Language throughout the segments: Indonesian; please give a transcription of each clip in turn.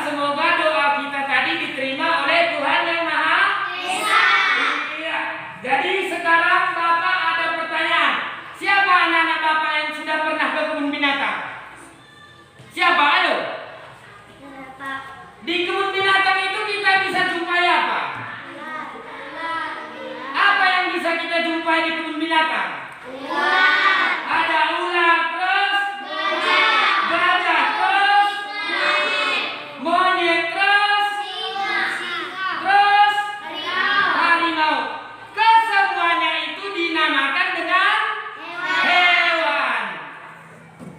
semoga doa kita tadi diterima oleh Tuhan Yang Maha Esa. Iya. Jadi sekarang Bapak ada pertanyaan. Siapa anak-anak Bapak yang sudah pernah ke kebun binatang? Siapa? Ayo. Di kebun binatang itu kita bisa jumpai apa? Apa yang bisa kita jumpai di kebun binatang? Ada ular, terus gajah, terus monyet, terus harimau. Kesemuanya itu dinamakan dengan hewan.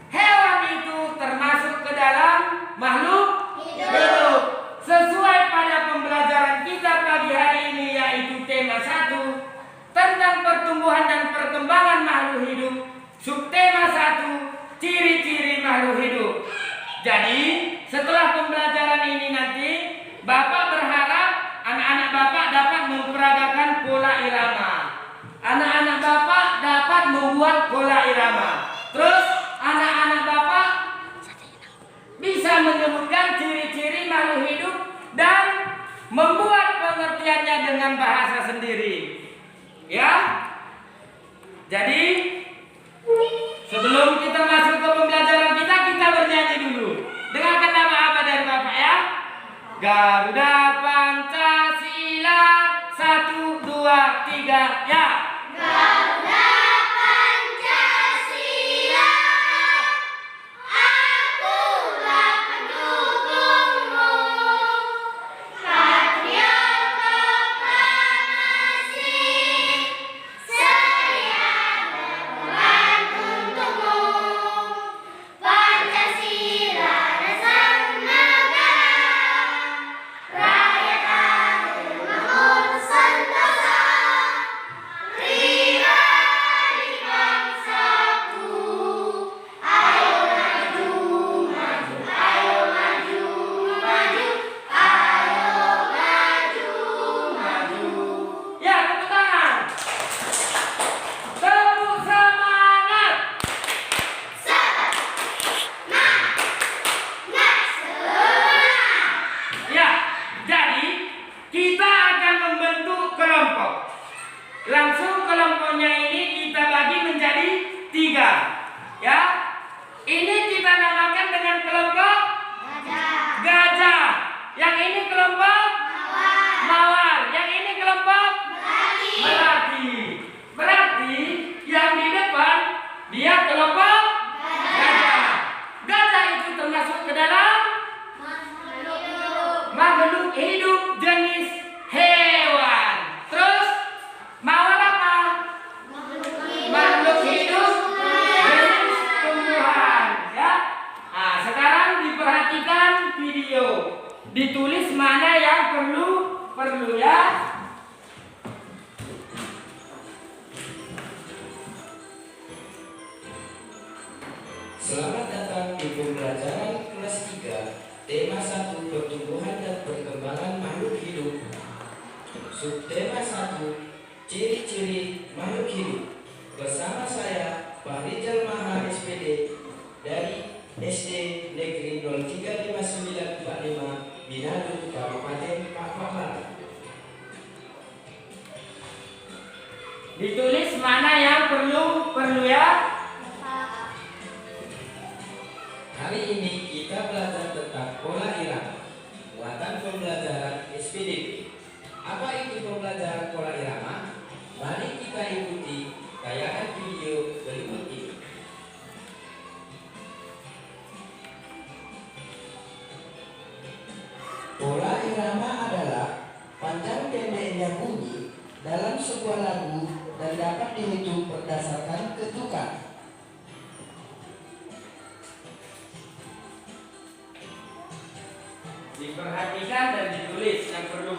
Hewan itu termasuk ke dalam makhluk hidup. Sesuai pada pembelajaran kita pagi hari ini, yaitu tema 1 tentang pertumbuhan dan perkembangan makhluk hidup. Subtema 1, ciri-ciri makhluk hidup. Jadi setelah pembelajaran ini nanti Bapak berharap anak-anak Bapak dapat memperagakan pola irama. Anak-anak Bapak dapat membuat pola irama. Terus anak-anak Bapak bisa menyebutkan ciri-ciri makhluk hidup dan membuat pengertiannya dengan bahasa sendiri. Ya. Jadi sebelum kita masuk ke pembelajaran kita bernyanyi dulu. Dengarkan nama apa dari Bapak ya? Garuda Pancasila 1, 2, 3 ya. Garuda Pancasila, akulah pendukungmu. Patriot proklamasi, saya berkorban untukmu. Pancasila dasar negara, rakyat adil makmur sentosa, pribadi bangsaku. Ayo maju, maju, ayo maju, maju, ayo maju, maju. Ya, tepuk tangan. Tepuk semangat. Ya, jadi kita akan membentuk kelompok. Langsung kelompoknya ini kita bagi menjadi 3. Ya, ini kita namakan dengan kelompok gajah. Yang ini kelompok mawar. Yang ini kelompok melati. Berarti yang di depan dia kelompok gajah. Gajah itu termasuk ke dalam makhluk hidup jenis hewan. Terus mawar apa? Makhluk hidup jenis tumbuhan. Ya. Nah, sekarang diperhatikan video. Ditulis mana yang perlu ya. Selamat datang di pembelajaran kelas 3, tema 1 pertumbuhan dan perkembangan makhluk hidup. Subtema 1, ciri-ciri makhluk hidup. Bersama saya, Pak Rizal Maha SPD dari SD Negeri 035945 Binadu, Kabupaten Pakualaman. Ditulis mana yang perlu ya. Hari ini kita belajar tentang pola irama, muatan pembelajaran SPDP. Apa itu pembelajaran pola irama? Mari kita ikuti tayangan video berikut ini. Pola irama adalah panjang pendeknya bunyi dalam sebuah lagu dan dapat dihitung berdasarkan ketukan. Diperhatikan dan ditulis yang perlu.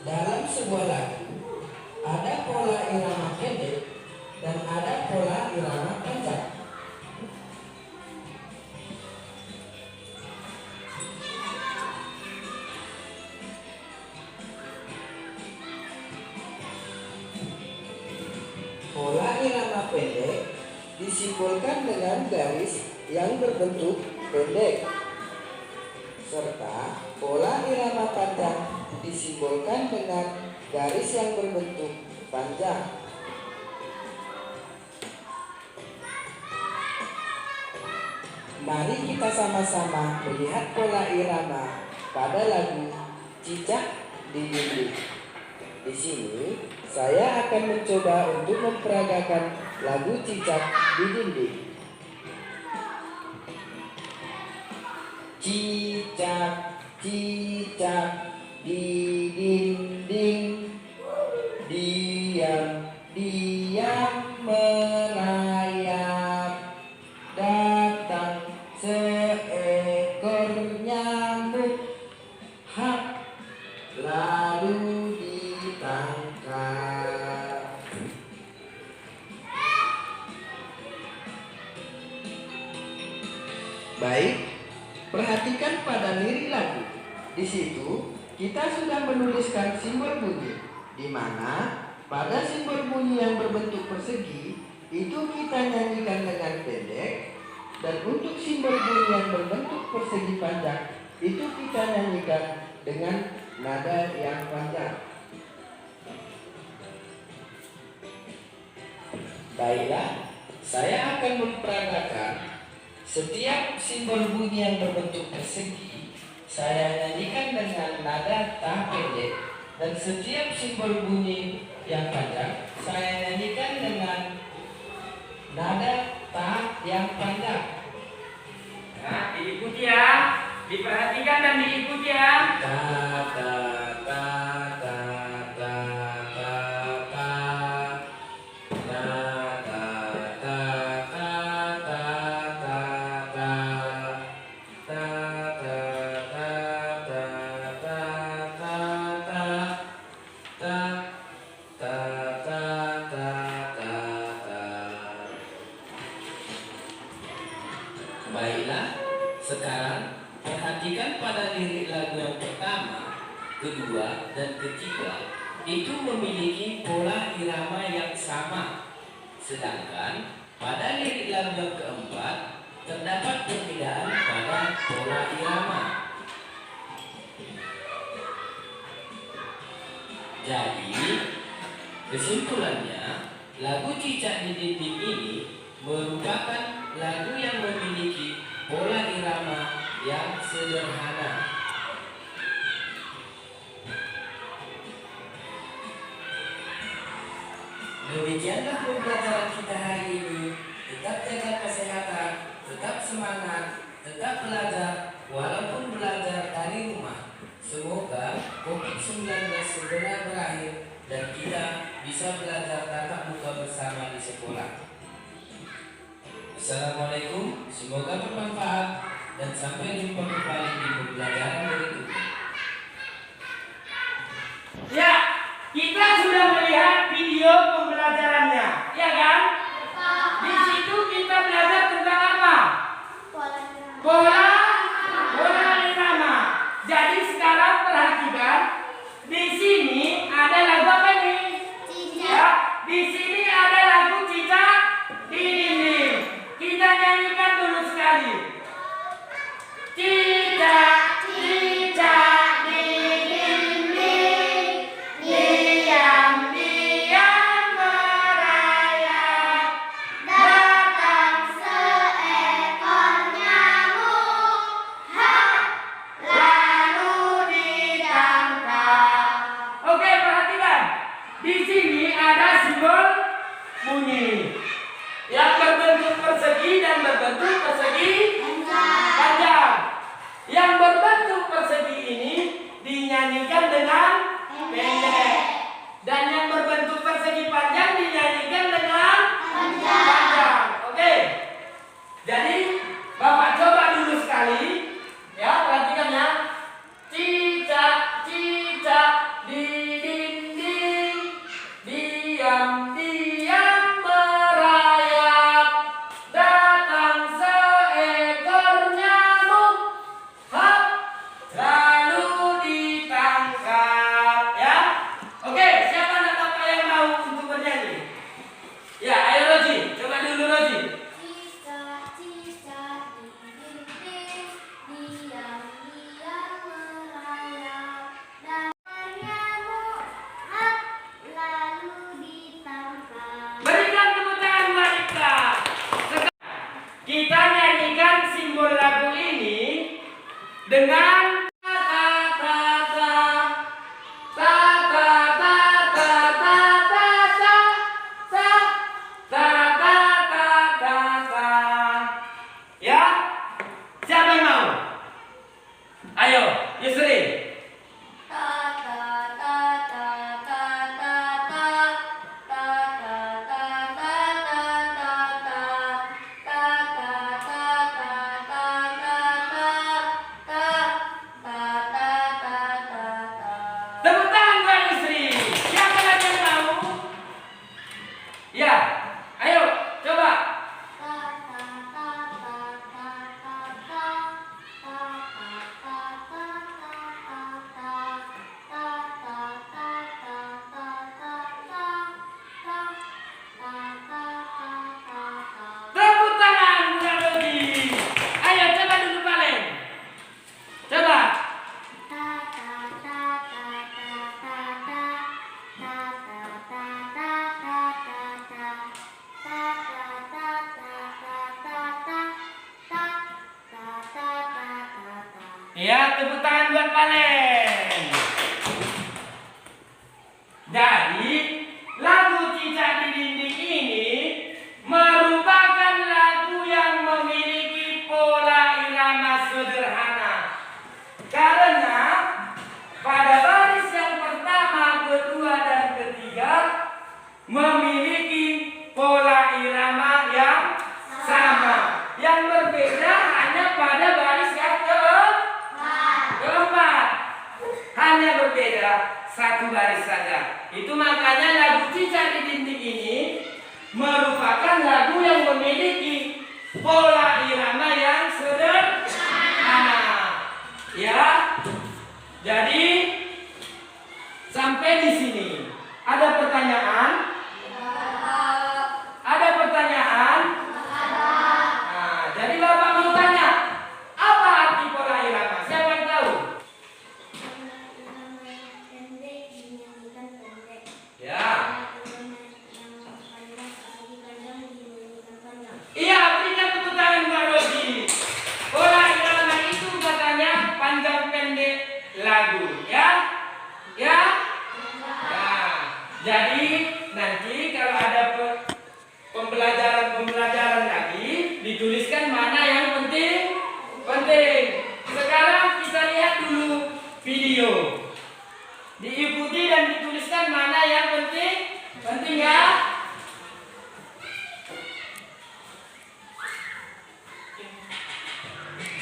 Dalam sebuah lagu ada pola irama pendek dan ada pola irama panjang. Pola irama pendek disimbolkan dengan garis yang berbentuk pendek. Serta pola irama panjang disimbolkan dengan garis yang berbentuk panjang. Mari kita sama-sama melihat pola irama pada lagu Cicak di Dinding. Di sini saya akan mencoba untuk memperagakan lagu Cicak di Dinding. Cicak, cicak di dinding, diam, diam merayap, datang seekor nyamuk, hap, lalu ditangkap. Baik, perhatikan pada lirik lagu. Di situ kita sudah menuliskan simbol bunyi, di mana pada simbol bunyi yang berbentuk persegi itu kita nyanyikan dengan pendek, dan untuk simbol bunyi yang berbentuk persegi panjang itu kita nyanyikan dengan nada yang panjang. Baiklah, saya akan memperagakan setiap simbol bunyi yang berbentuk persegi saya nyanyikan dengan nada ta pendek, dan setiap simbol bunyi yang panjang saya nyanyikan dengan nada ta yang panjang. Nah, diikuti ya, diperhatikan dan diikuti ya. Ta ta ta ta ta ta ta. Baiklah, sekarang perhatikan pada lirik lagu yang pertama, kedua, dan ketiga. Itu memiliki pola irama yang sama. Sedangkan pada lirik lagu yang keempat terdapat perbedaan pada pola irama. Jadi, kesimpulannya, lagu Cicak di Dinding ini merupakan lagu yang memiliki pola irama yang sederhana. Demikianlah pembelajaran kita hari ini. Tetap jaga kesehatan, tetap semangat, tetap belajar walaupun belajar dari rumah. Semoga COVID-19 segera berakhir dan kita bisa belajar tatap muka bersama di sekolah. Assalamualaikum, semoga bermanfaat dan sampai jumpa kembali di pembelajaran berikutnya. Ya, kita sudah melihat video pembelajarannya, ya kan? Di situ kita belajar tentang apa? Pola irama. Jadi sekarang perhatikan, di sini ada lagu apa nih? Ya, di sini ada lagu Cicak di Dinding. Kita nyanyikan dulu sekali. Cicak, cicak di dinding, diam-diam merayap, Datang seekor nyamuk, lalu ditangkap. Oke, perhatikan. Di sini ada simbol bunyi yang berbentuk persegi dan berbentuk persegi panjang. Yang berbentuk persegi ini dinyanyikan dengan pendek, dan yang berbentuk persegi panjang dinyanyikan dengan panjang. Oke. Jadi Bapak coba dulu sekali, ya, perhatikan ya. Cicak, cicak di dinding, diam-diam merayap, datang seekor tepuk tangan buat Valen. Jadi lagu Cicak di Dinding ini merupakan lagu yang memiliki pola irama sederhana. Karena pada baris yang pertama, kedua, dan ketiga memiliki pola irama yang sama. Yang berbeda hanya pada baris yang keempat. Hanya berbeda satu baris saja. Itu makanya lagu Cicak di Dinding ini merupakan lagu yang memiliki pola irama yang sederhana. Ya. Jadi sampai di sini. Ada pertanyaan? Ada pertanyaan? Nah, jadi Bapak mau tanya, apa arti pola irama? Siapa yang tahu? Ya. Iya, berikan tepuk tangan buat Rosi. Pola irama itu katanya panjang pendek lagu, ya? Ya? Nah, jadi nanti kalau ada pembelajaran lagi dituliskan mana yang penting. Sekarang kita lihat dulu video. Diikuti dan dituliskan mana yang penting ya.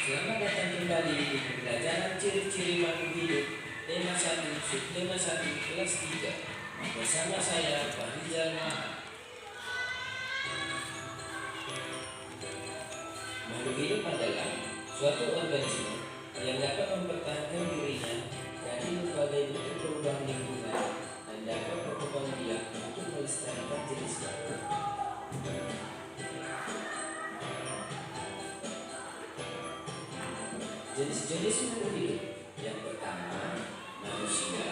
Selamat datang kembali di pembelajaran ciri-ciri makhluk hidup tema 1 subtema 1 kelas 3 bersama saya Pak Rizal Maha. Makhluk hidup adalah suatu organisme yang dapat mempertahankan dirinya dari berbagai bentuk perubahan lingkungan dan dapat berkembang biak untuk melestarikan jenisnya. Jenis-jenis makhluk hidup: yang pertama manusia,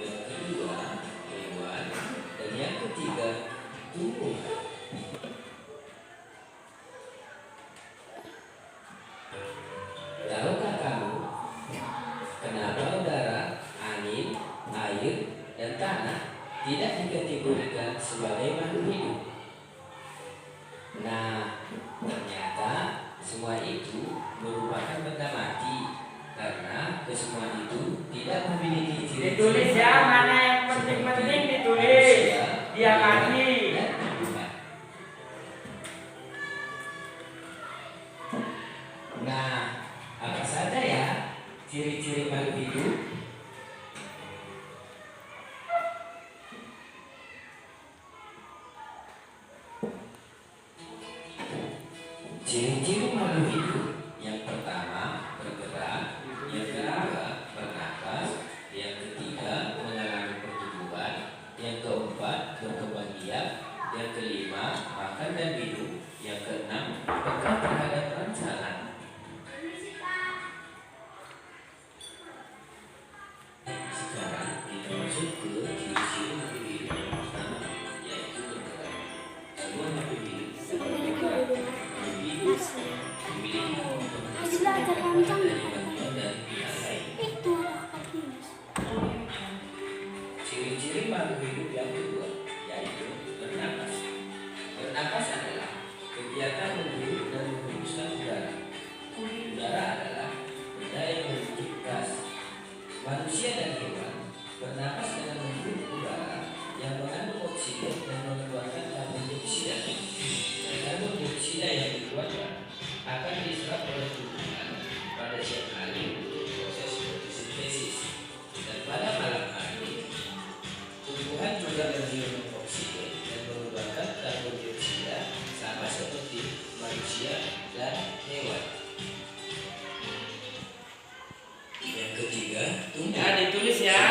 yang kedua hewan, dan yang ketiga tumbuhan. Tahukah kamu kenapa udara, angin, air, dan tanah tidak dikategorikan sebagai makhluk hidup? Nah, ternyata semua itu merupakan benda mati karena kesemua itu tidak memiliki ciri-ciri. Ditulis ya, mana yang penting-penting ditulis. Dia mati. Nah, apa saja ya ciri-ciri makhluk hidup? Ciri-ciri makhluk hidup: yang pertama bergerak, yang kedua bernapas, yang ketiga mengalami pertumbuhan, yang keempat berkembang biak, yang kelima makan dan minum, yang keenam peka terhadap rancangan. Sekarang kita masuk ke ciri-ciri makhluk hidup yang pertama, yaitu bergerak. Semua makhluk hidup memiliki ciri-ciri makhluk hidup yang kedua, yaitu bernapas. Bernapas adalah kegiatan menghirup dan menghembuskan udara. Udara adalah benda yang membentuk gas. Manusia dan hewan bernapas dengan menghirup udara yang mengandung oksigen dan mengeluarkan karbon dioksida. Karbon dioksida yang dikeluarkan akan diserap oleh tumbuhan pada siang hari untuk proses fotosintesis, dan pada malam hari tumbuhan juga menghirup oksigen dan mengeluarkan karbon dioksida sama seperti manusia dan hewan. Yang ketiga, tumbuhan. Ya, ditulis ya.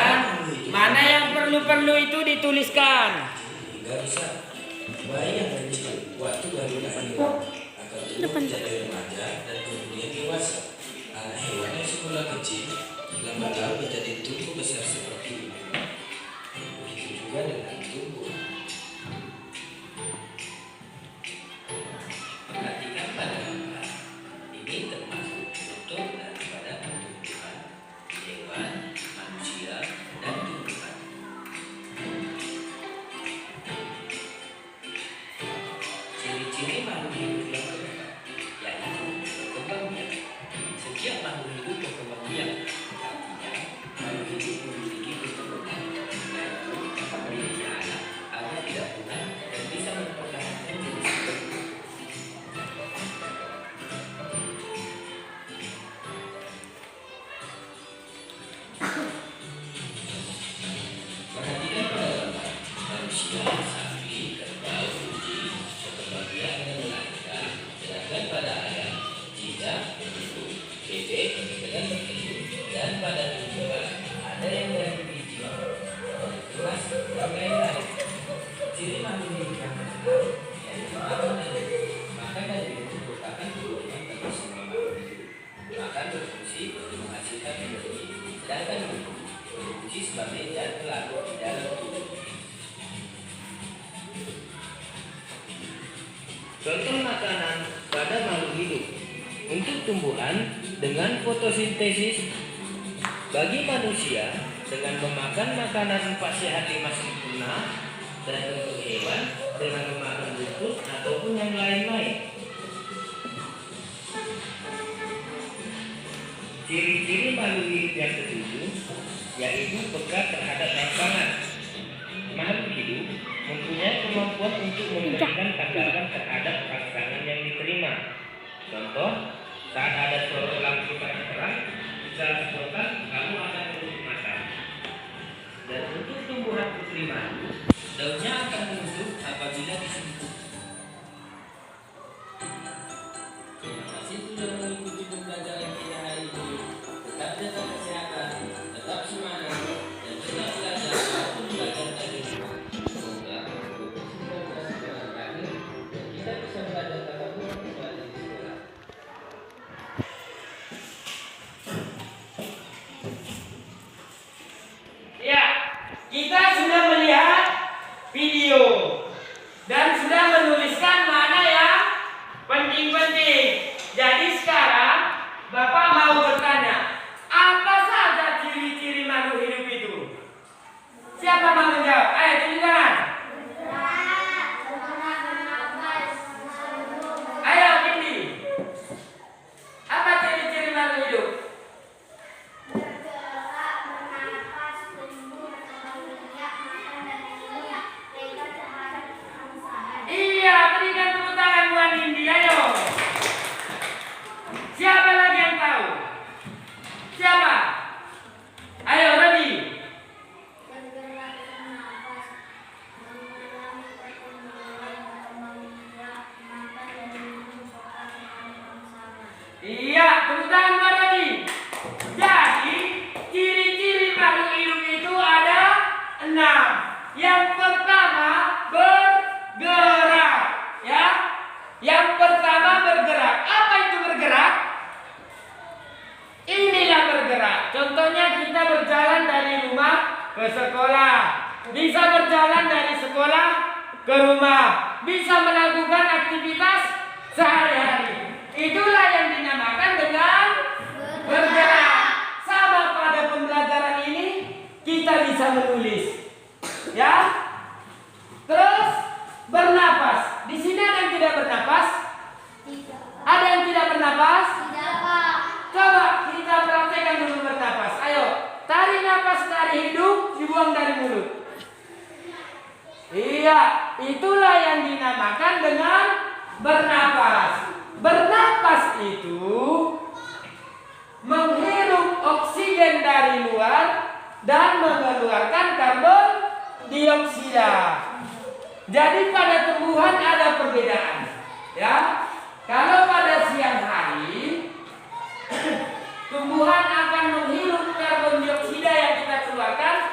Mana yang perlu itu dituliskan. Hingga bisa bayi yang berusia waktu baru lahir akan tumbuh menjadi remaja dan kemudian dewasa. Anak hewan yang semula kecil lambat laun menjadi tumbuh besar seperti ini. Begitu juga dengan tumbuhan. Perhatikan pada gambar ini, termasuk foto daripada pertumbuhan ciri makhluk hidup yang kedua, yaitu berkembang biak. Setiap makhluk hidup berkembang biak, artinya makhluk hidup memiliki kecenderungan yaitu memiliki anak agar tidak punah dan bisa mempertahankan jenis tersebut. Perhatikan pada gambar manusia, sapi, kerbau, kucing, berkembang biak dan melahirkan, sedangkan pada ayam, cicak, begitu, bebek dengan bertelur, dan pada tumbuhan ada yang dari biji, tulas, dan lain-lain. Ciri makhluk hidup yang terkenal yaitu makan dan hidup. Makan dan hidup merupakan turunan bagi semua makhluk hidup. Makan berfungsi untuk menghasilkan energi, sedangkan hidup berfungsi sebagai zat pelarut di dalam tubuh. Contoh makanan pada makhluk hidup. Untuk tumbuhan dengan fotosintesis, bagi manusia dengan memakan makanan 4 sehat 5 sempurna, dan untuk hewan dengan memakan rumput ataupun yang lain-lain. Ciri-ciri makhluk hidup yang ketujuh yaitu peka terhadap rangsangan. Makhluk hidup mempunyai kemampuan untuk memberikan tanggapan terhadap rangsangan yang diterima. Contoh, saat ada sorot lampu terang, bisa spontan kamu akan menutup mata. Dan untuk tumbuhan putri madu, daunnya akan menusuk apabila disentuh. Terima kasih sudah mengikuti pembelajaran kita hari ini. Tetap jaga kesehatan, tetap semangat, dan tetap belajar walaupun belajar dari rumah. Semoga 2019 berakhir dan kita bisa belajar tatap muka kembali di sekolah. Ya, kita sudah melihat video dan sudah menuliskan mana yang penting-penting. Jadi sekarang Bapak mau bertanya, apa saja ciri-ciri makhluk hidup itu? Siapa mau menjawab? Ayo tunjuk tangan. Ayo Kindi. Apa ciri-ciri makhluk hidup? Bergerak, bernapas, tumbuh, berkembang biak, makan dan minum, mereka terhadap rangsangan. Iya, berikan tepuk tangan buat Kindi. Ayo. Siapa lagi yang tahu? Siapa? Ayo, Rodi. Bergerak, bernapas, mengalami pertumbuhan, berkembang biak, makan dan minum, serta terhadap rangsangan. Iya, tepuk tangan buat Rodi. Jadi, ciri-ciri makhluk hidup itu ada 6. Yang pertama, bergerak. Ya, yang pertama bergerak. Apa itu bergerak? Inilah bergerak. Contohnya kita berjalan dari rumah ke sekolah. Bisa berjalan dari sekolah ke rumah. Bisa melakukan aktivitas sehari-hari. Itulah yang dinamakan dengan bergerak. Sama pada pembelajaran ini kita bisa menulis. Ya. Terus bernapas. Di sini ada yang tidak bernapas? Tidak. Ada yang tidak bernapas? Tidak, Pak. Coba kita praktekkan dulu bernapas. Ayo, tarik napas dari hidung, dibuang dari mulut. Iya, itulah yang dinamakan dengan bernapas. Bernapas itu menghirup oksigen dari luar dan mengeluarkan karbon dioksida. Jadi pada tumbuhan ada perbedaan, ya. Kalau pada siang hari tumbuhan akan menghirup karbon dioksida yang kita keluarkan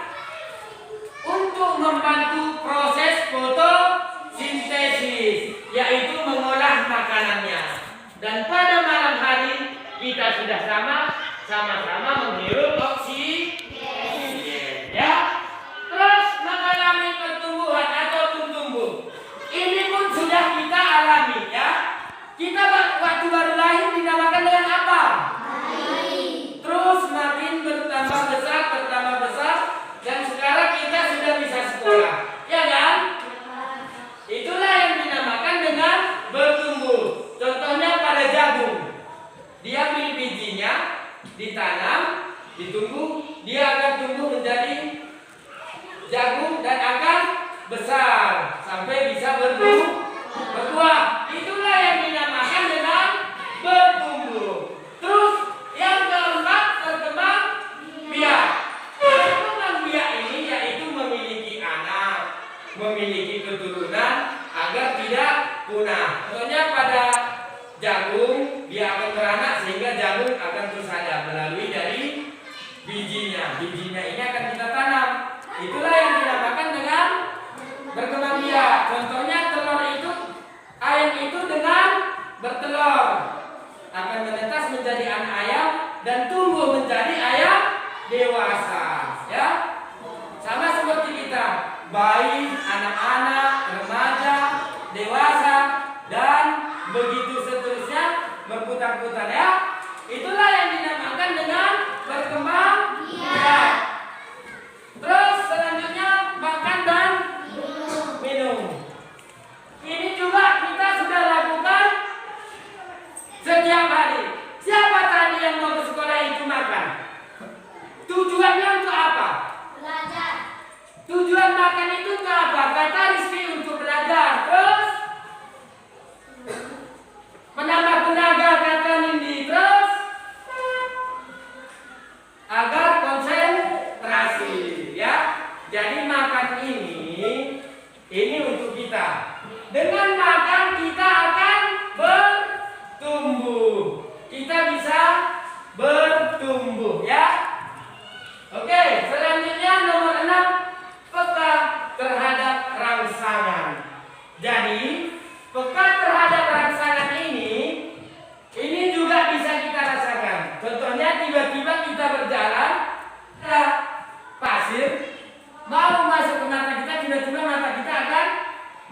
untuk membantu proses fotosintesis, yaitu mengolah makanannya. Dan pada malam hari kita sudah sama-sama menghirup oksigen, ya. Terus mengalami pertumbuhan atau tumbuh. Ini pun sudah kita alami, ya. Kita waktu baru lahir dinamakan dengan apa? Terus makin bertambah besar, dan sekarang kita sudah bisa sekolah, ya kan? Itulah yang dinamakan dengan memiliki keturunan agar tidak punah. Contohnya pada jagung, dia akan beranak sehingga jagung akan terus ada melalui dari bijinya. Bijinya ini akan kita tanam. Itulah yang dinamakan dengan berkembang biak. Contohnya telur itu, ayam itu dengan bertelur akan menetas menjadi anak ayam dan tumbuh menjadi ayam dewasa. Ya, sama seperti kita, bayi, anak-anak, remaja, dewasa, dan begitu seterusnya berputar-putar ya. Itulah yang dinamakan dengan berkembang biak. Terus selanjutnya makan dan minum. Ini juga kita sudah lakukan setiap hari. Siapa tadi yang mau ke sekolah itu makan? Tujuannya untuk apa? Belajar. Tujuan makan itu untuk apa? Kata Rizky untuk belajar. Terus menambah tenaga kata Nindi. Terus agar konsentrasi ya. Jadi makan ini untuk kita. Dengan makan kita akan bertumbuh. Kita bisa bertumbuh ya. Oke, selanjutnya nomor 6, peka terhadap rangsangan. Jadi peka terhadap rangsangan ini juga bisa kita rasakan. Contohnya tiba-tiba kita berjalan, ada pasir mau masuk ke mata kita, tiba-tiba mata kita akan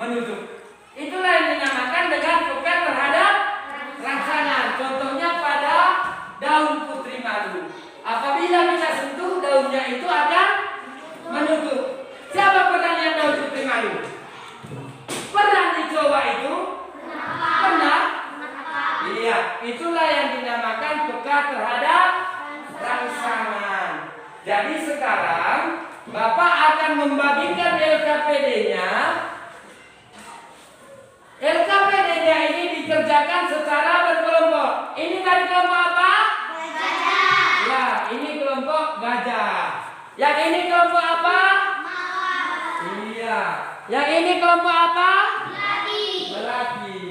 menutup. Itulah yang dinamakan dengan peka terhadap rangsangan. Contohnya pada daun putri madu. Apabila kita sentuh daunnya itu akan menutup. Siapa pernah lihat daun putri madu? Pernah dicoba itu? Pernah? Iya, itulah yang dinamakan peka terhadap rangsangan. Jadi sekarang Bapak akan membagikan LKPD-nya. LKPD-nya ini dikerjakan secara berkelompok. Ini dari kelompok apa? Gajah. Ya, ini kelompok gajah. Yang ini kelompok apa? Mawar. Iya. Yang ini kelompok apa? Melati.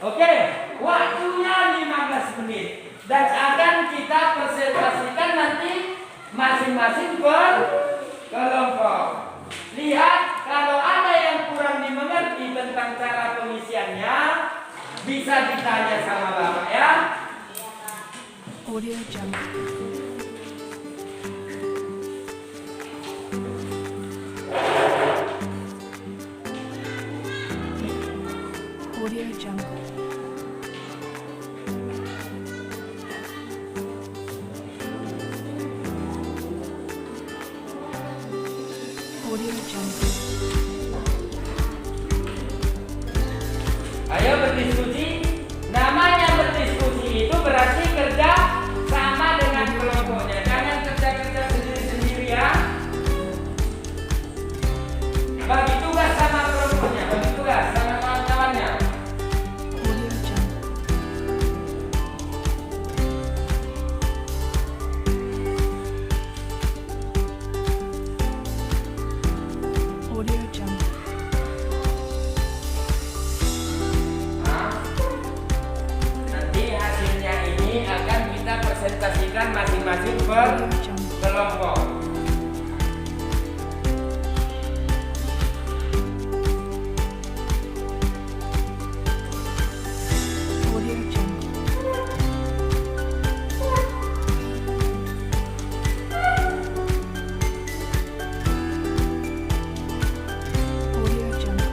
Oke, waktunya 15 menit. Dan akan kita presentasikan nanti masing-masing per kelompok. Lihat, kalau ada yang kurang dimengerti tentang cara pengisiannya, bisa ditanya sama Bapak ya. Audio Jungle. Audio Jungle. Audio Jungle. Ayo berdiskusi. Namanya berdiskusi itu berarti kerja sama dengan kelompoknya. Jangan kerja-kerja sendiri-sendiri ya. Bagi tugas sama kelompoknya, bagi tugas sama kawan-kawannya. Audio Jungle. Audio Jungle. Nah, nanti hasilnya ini akan kita presentasikan masing-masing per Audio Jungle. kelompok. Audio Jungle. Audio Jungle.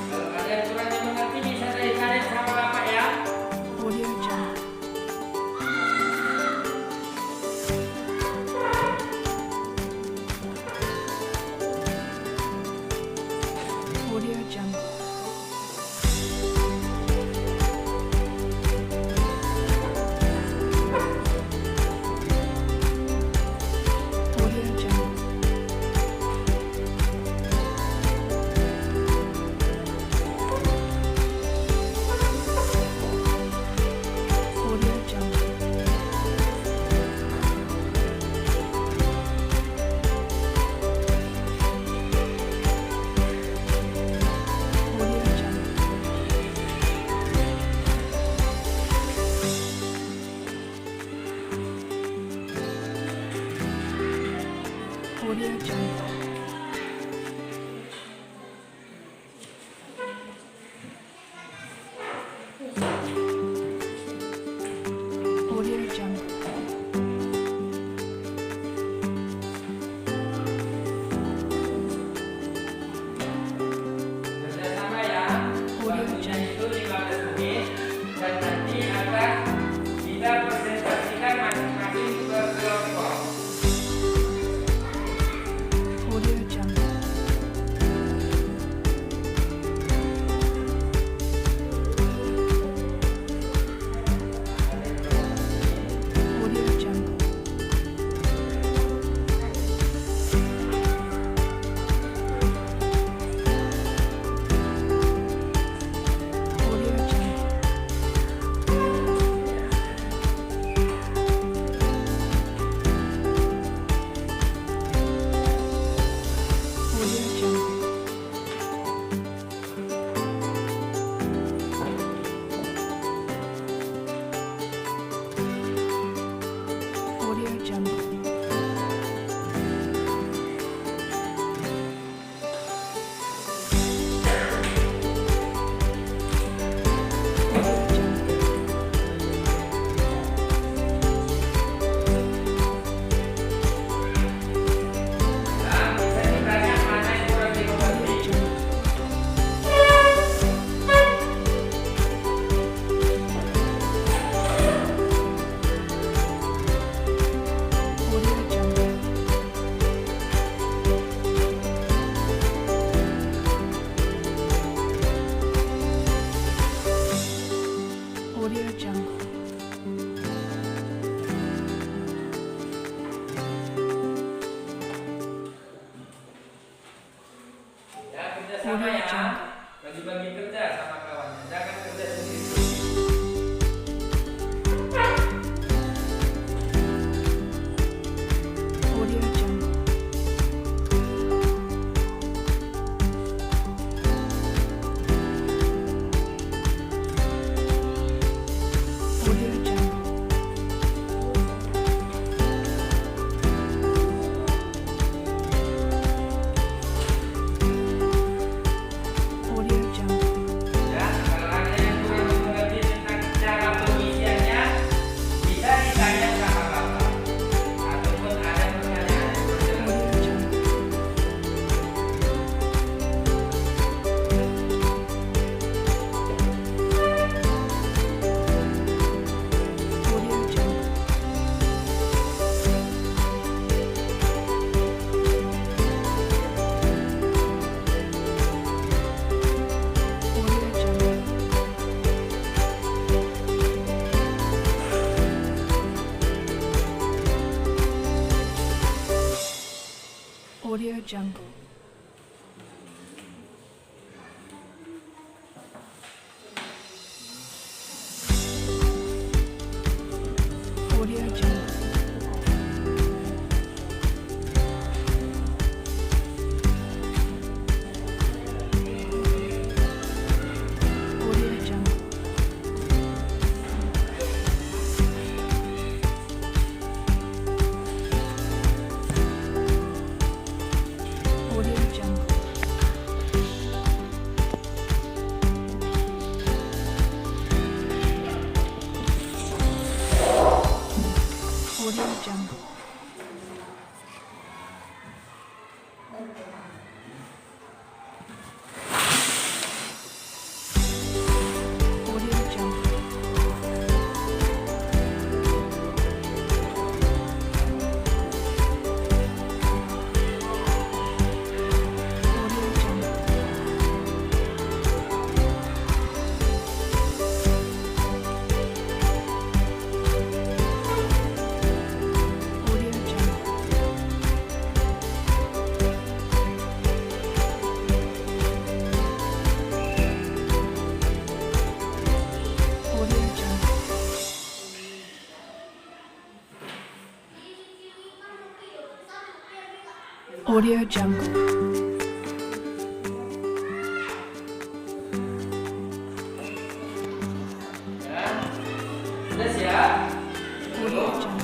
Kalau kalian kurang mengerti bisa tanya sama Bapak ya. Audio Jungle. Audio Jungle. Kerjasama ya. Audio Waktunya Jungle. itu 15 menit dan nanti akan kita presentasikan masing-masing ke kelompok. Audio Jungle. Audio Jungle. Audio Jungle. Audio Jungle. Audio Jungle. Audio Jungle. Nah, bisa ditanya mana yang kurang dimengerti. Audio Jungle. Audio Jungle. Audio Jungle. Ya, kerjasama Audio ya. Jungle. Bagi-bagi kerja sama kawannya. Jangan kerja sendiri. Audio Jungle. Audio Jungle. Audio Jungle. Ya, kalau ada yang kurang dimengerti tentang cara pengisiannya, bisa ditanya sama Bapak. Ataupun ada pertanyaan yang kurang jelas. Audio Jungle. Audio Jungle. Audio Jungle. Audio Jungle. Audio Jungle. Audio Jungle. Audio Jungle. Audio Jungle. Audio Jungle. Audio Jungle. Audio Jungle. Audio Jungle. Audio Jungle. Ya. Sudah siap? Audio Jungle.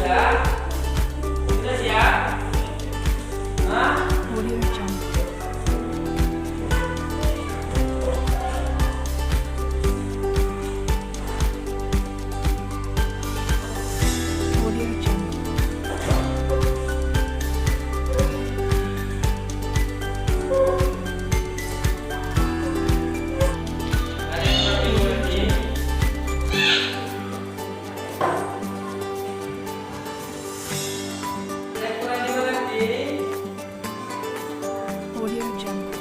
Sudah? Sudah siap? Hah? Audio Jungle. Audio Jungle. Ada yang kurang dimengerti? Ada yang kurang dimengerti? Audio Jungle.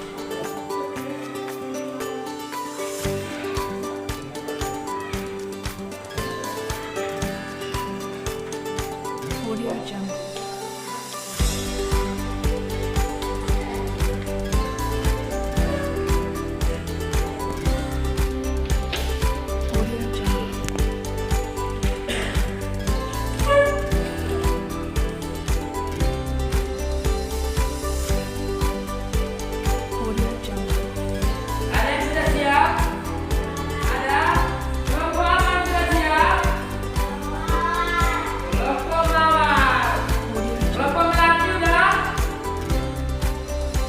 Audio Jungle. Audio Jungle. Audio Jungle. Ada yang sudah siap? Ada? Kelompok apa yang sudah siap? Kelompok mawar. Audio Jungle. Kelompok melati udah?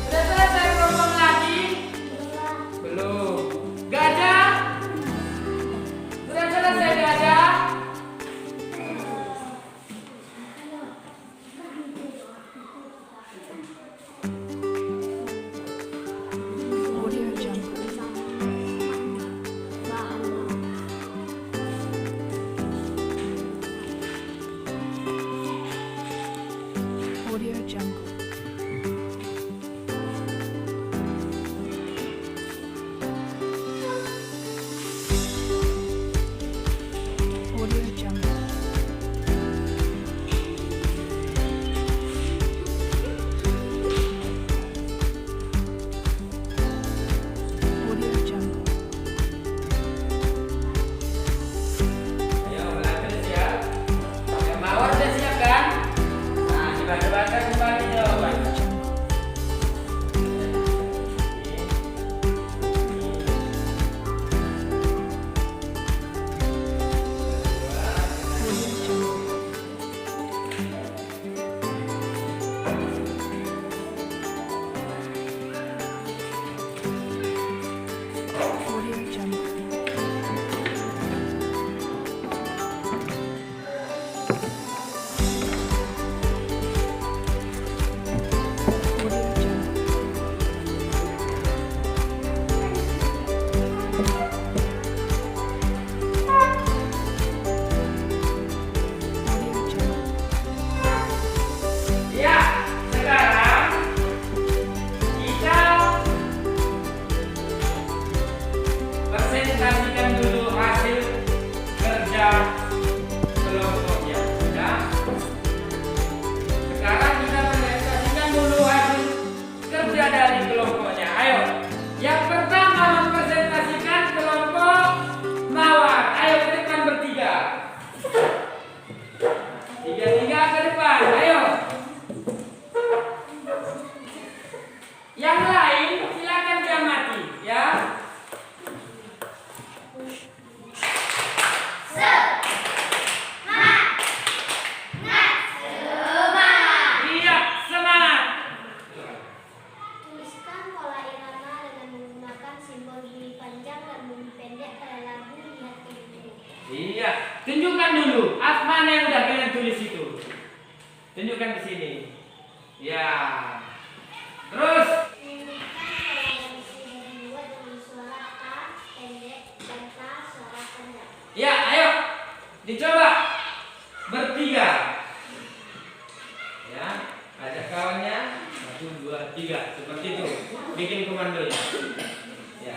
Sudah selesai kelompok melati? Belum. Gajah? Sudah selesai gajah? Audio Jungle. Audio Jungle. Audio Jungle. Audio Jungle. Ayo, melati udah siap? Yang mawar udah siap kan? Nah, dibaca-baca kembali jawaban. Audio Jungle. Audio Jungle. Audio Jungle. Audio Jungle. Audio Jungle. Ya, sekarang kita presentasikan dulu hasil kerja kelompoknya. Ya. Sekarang kita presentasikan dulu hasil kerja dari kelompoknya. Ayo, yang pertama mempresentasikan kelompok mawar. Ayo ke depan bertiga. Tiga-tiga ke depan. Ayo. Yang lain silakan diamati, ya. Iya, semangat. Tuliskan pola irama dengan menggunakan simbol bunyi panjang dan bunyi pendek pada lagu lihat ini. Iya, tunjukkan dulu mana yang udah kalian tulis itu. Tunjukkan di sini. Ya. Terus, Menggunakan pola yang sudah dibuat dengan suara A pendek dan K suara pendek. ya, ayo dicoba bertiga. Ya, ajak kawannya. 1, 2, 3, seperti itu. Bikin komandonya. Ya.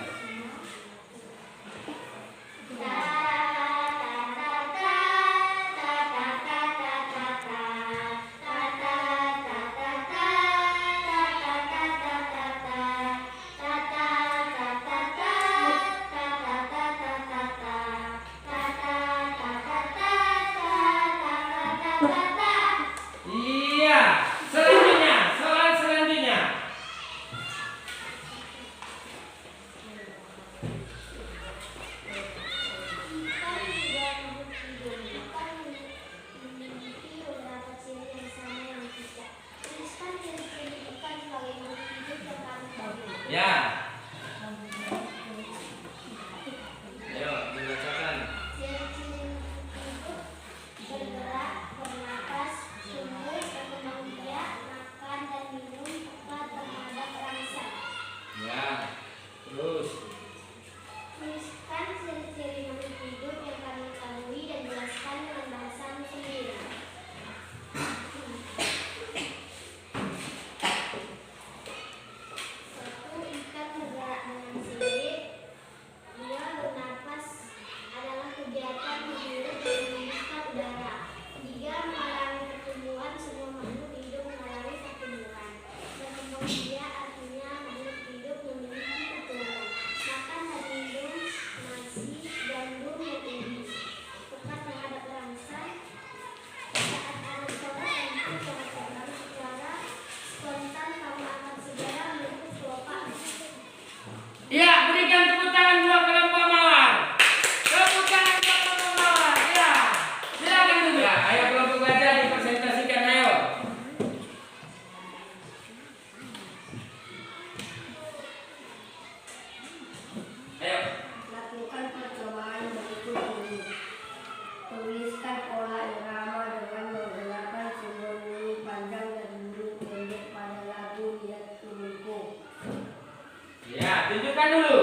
Perhatikan dulu.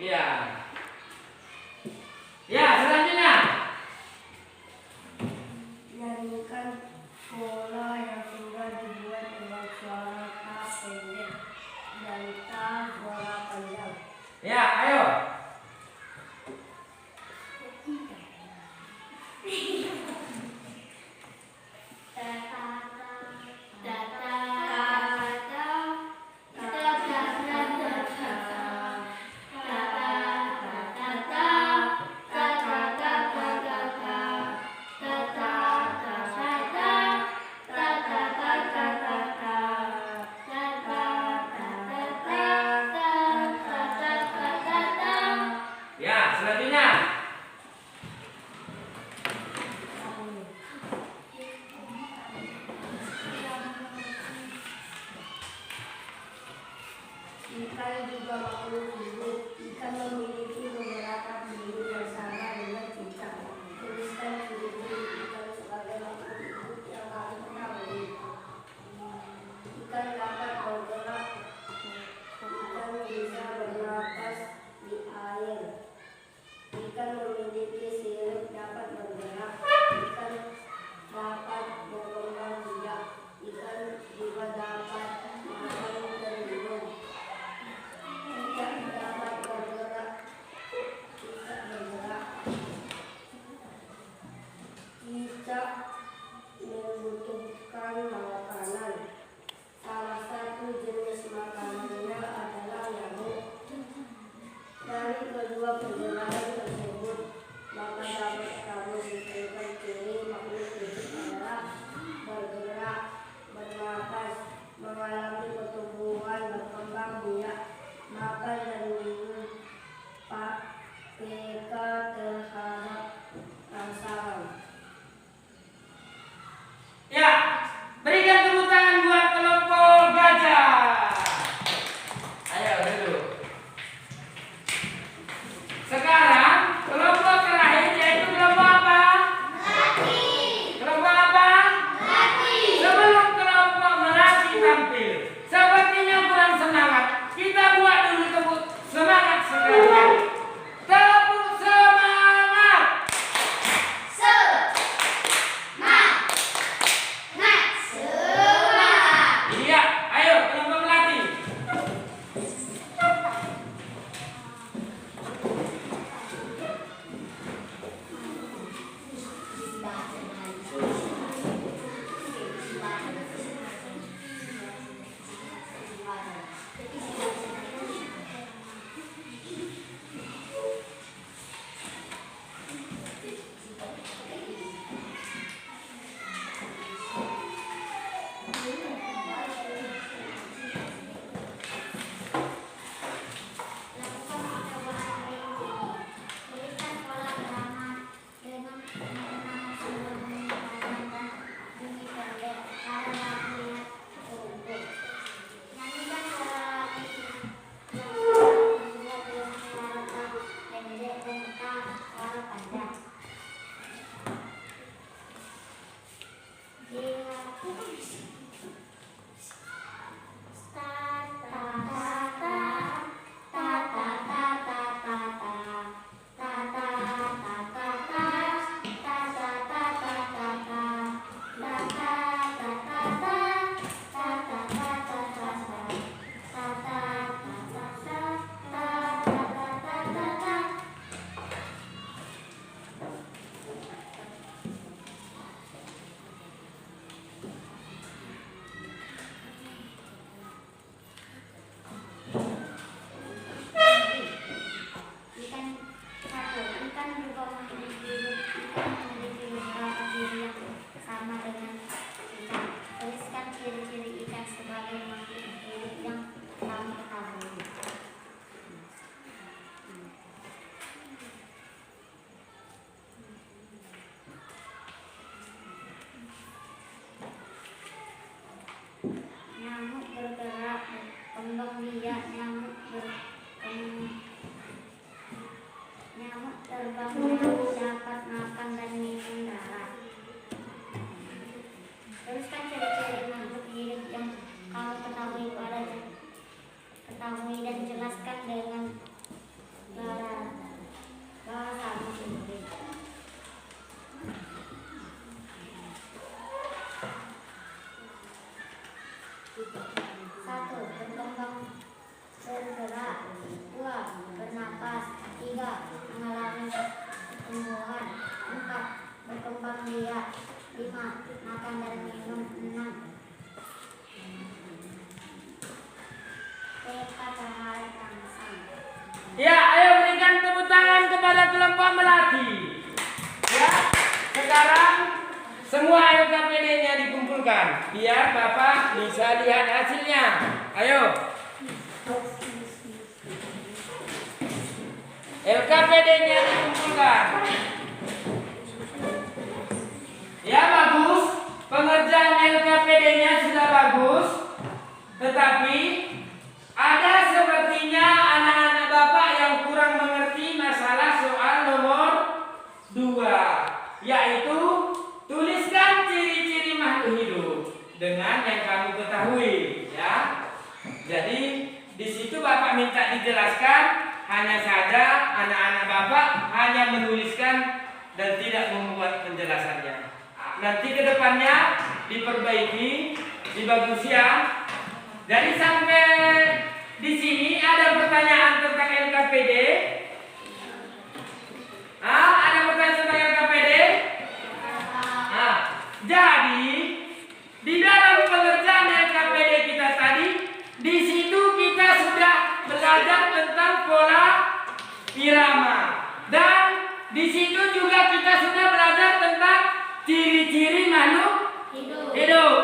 Ya. Ya, selanjutnya. Nyanyikan pola yang sudah dibuat dengan suara ta pendek dan ta suara panjang. Ya, ayo. Ya, selanjutnya. Ikan juga makhluk hidup. Ikan memiliki beberapa bulu yang sama dengan kita. Tuliskan ciri-ciri ikan sebagai makhluk hidup yang kamu ketahui. Ikan dapat bergerak. Ikan bisa bernapas di air. Ikan memiliki sirip dapat bergerak. Ikan dapat berkembang biak. Ikan juga dapat makan dan minum. Ikan dapat bergerak. Ikan bergerak. Cicak membutuhkan makanan. Salah satu jenis makanannya adalah nyamuk. Dari kedua penjelasan tersebut, maka dapat kamu simpulkan ciri makhluk hidup adalah bergerak, bernapas, mengalami pertumbuhan, berkembang biak, makan dan minum, peka terhadap rangsangan. Ya, berikan tepuk tangan buat kelompok gajah. Ayo duduk. Sekarang kelompok terakhir yaitu kelompok apa? Kelompok apa? Sebelum kelompok Melati tampil, sepertinya kurang semangat. Kita buat dulu tepuk semangat sekalian. Tepuk semangat. Iya, ayo kelompok Melati. Tuliskan pola irama dengan nama sumber bunyi panjang dan bunyi pendek pada bagian tertentu. Nyanyikan pola lagu yang dibuat dengan suara ta pendek dan ta suara panjang. Ikan juga memiliki beberapa ciri yang sama dengan kita. Tuliskan ciri-ciri ikan sebagai makhluk hidup yang kamu ketahui. Nyamuk bergerak, berkembang biak, nyamuk terbang, nyamuk dapat makan dan minum darah. Teruskan ciri-ciri makhluk hidup yang kamu ketahui pada berkembang biak. 5. Makan dan minum. 6. Kata hal tangsang. Ya, ayo berikan tepuk tangan kepada kelompok Melati. Ya, sekarang semua LKPD-nya dikumpulkan biar Bapak bisa lihat hasilnya. Ayo. LKPD-nya dikumpulkan. Ya, bagus. Pengerjaan LKPD-nya sudah bagus. Tetapi ada sepertinya anak-anak Bapak yang kurang mengerti masalah soal nomor 2, yaitu tuliskan ciri-ciri makhluk hidup dengan yang kamu ketahui, ya. Jadi di situ Bapak minta dijelaskan, hanya saja anak-anak Bapak hanya menuliskan dan tidak membuat penjelasannya. Nanti ke depannya diperbaiki, dibagusi ya. Jadi sampai di sini ada pertanyaan tentang LKPD? Ada pertanyaan tentang LKPD? Jadi di dalam pengerjaan LKPD kita tadi, di situ kita sudah belajar tentang pola irama, dan di situ juga kita sudah belajar tentang ciri-ciri makhluk hidup.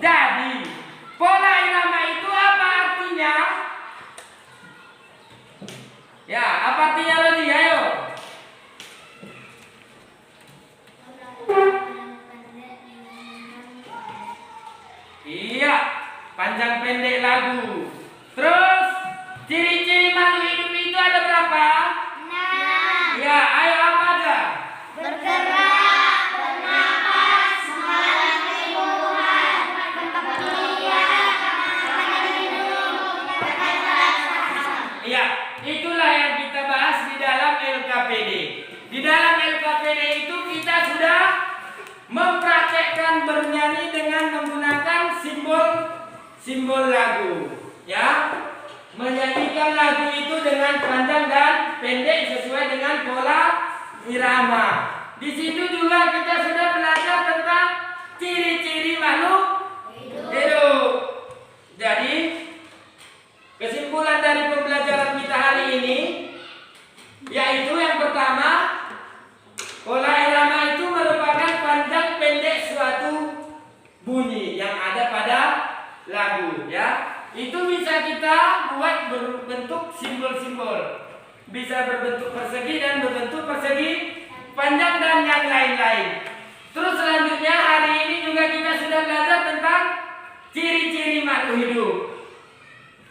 Jadi pola irama itu apa artinya? Ya, apa artinya lagi? Ayo. Iya, panjang pendek lagu. Terus ciri-ciri makhluk hidup itu ada berapa? 6. Ya, ayo apa aja? Bergerak, bernapas, mengalami tumbuhan, berkembang, makan minum, Iya, itulah yang kita bahas di dalam LKPD. Di dalam LKPD itu kita sudah mempraktekkan bernyanyi dengan menggunakan simbol lagu, ya. Menyanyikan lagu itu dengan panjang dan pendek sesuai dengan pola irama. Di situ juga kita sudah belajar tentang ciri-ciri makhluk hidup. Jadi kesimpulan dari pembelajaran kita hari ini yaitu yang pertama, pola irama itu merupakan panjang pendek suatu bunyi yang ada pada lagu, ya. Itu bisa kita buat berbentuk simbol-simbol. Bisa berbentuk persegi dan berbentuk persegi panjang dan yang lain-lain. Terus selanjutnya hari ini juga kita sudah belajar tentang ciri-ciri makhluk hidup.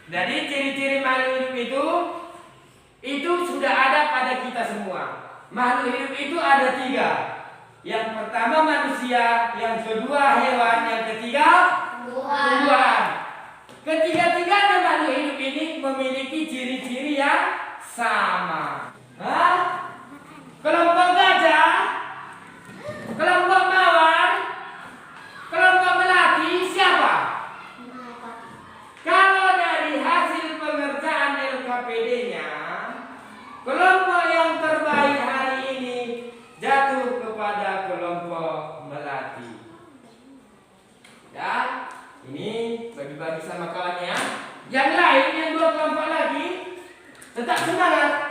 Jadi ciri-ciri makhluk hidup itu sudah ada pada kita semua. Makhluk hidup itu ada 3. Yang pertama manusia, yang kedua hewan, yang ketiga tumbuhan. Ketiga-tiganya makhluk hidup ini memiliki ciri-ciri yang sama. Kelompok gajah, kelompok mawar, kelompok melati siapa? Kalau dari hasil pengerjaan LKPD-nya, kelompok yang terbaik hari ini jatuh kepada kelompok melati. Ya, ini bagi-bagi sama kawannya. Yang lain, yang 2 kelompok lagi, tetap semangat.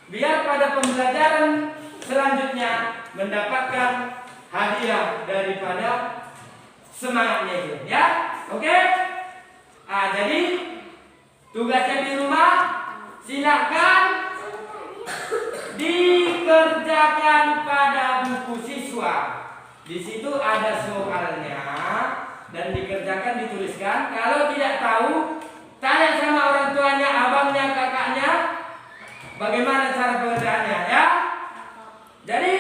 Biar pada pembelajaran selanjutnya mendapatkan hadiah daripada semangatnya itu. Ya, oke? Jadi tugasnya di rumah silakan dikerjakan pada buku siswa. Di situ ada soalnya dan dikerjakan, dituliskan. Kalau tidak tahu, tanya sama orang tuanya, abangnya, kakaknya, bagaimana cara pengerjaannya, ya. Jadi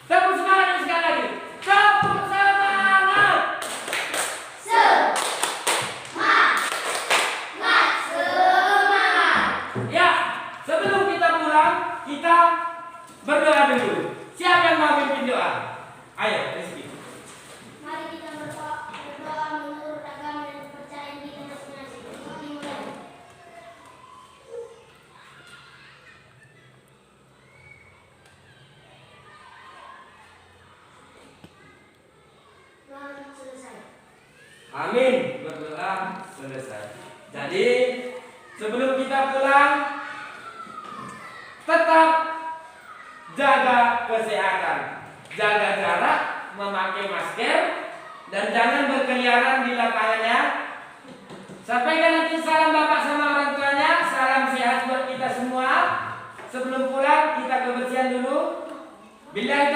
tepuk semangat sekali lagi. Tepuk semangat. Ya, sebelum kita pulang, kita berdoa dulu. Siapa yang mau pimpin doa? Ayo, Rizky. Mari kita berdoa menurut agama dan kepercayaan kita masing-masing. Dimulai. Amin. Berdoa selesai. Jadi sebelum kita pulang tetap jaga kesehatan, jaga jarak, memakai masker, dan jangan berkeliaran di lapangannya. Sampaikan nanti salam bapak sama orang tuanya, salam sehat buat kita semua. Sebelum pulang kita kebersihan dulu. Billahi